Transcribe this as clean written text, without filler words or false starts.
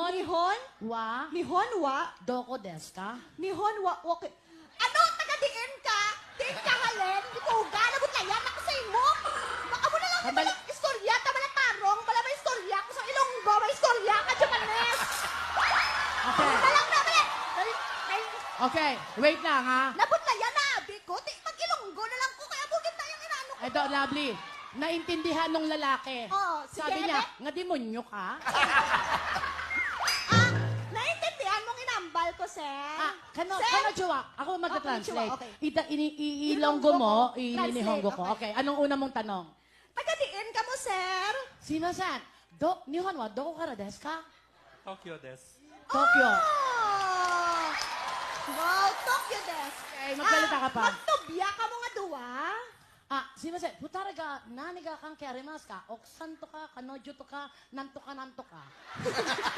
Nihon? wa, Nihon wa? doko desu ka? Nihon wa? Okay. Ano? Taga-diin ka? Diin ka halen? Di ko uga. Labot na yan. Ako sa imo. Baka mo na lang Sandali. ito istorya. Tama na tarong. Bala may istorya. Ako sa Ilonggo. May istorya ka. Japanes. Okay. Nalang na. Bala. Okay, wait lang ha. Labot na yan. Abi ko. Mag-Ilonggo na lang ko. Kaya bugit tayong inano ko. Ito, lovely. Naintindihan nung lalaki. Oh, sige. Sabi niya, nga demonyo ka? Naintindihan mong inambal ko, sir? Kano Sir? jowa? Ako magta-translate. Okay. Ilonggo mo, Translate, ininihongo ko. okay. Okay, anong una mong tanong? Taga-diin ka mo, sir? Sino-san? Nihon wa doko kara desu ka? Tokyo desu. Tokyo. Oh! Wow, Tokyo desu. Okay, magsalita ka pa. Magtubya ka mo nga duwa? Sima-san, putara ga, nani ga kanke arimasu ka? Oksan to ka, kanojo to ka, nanto ka, nanto ka.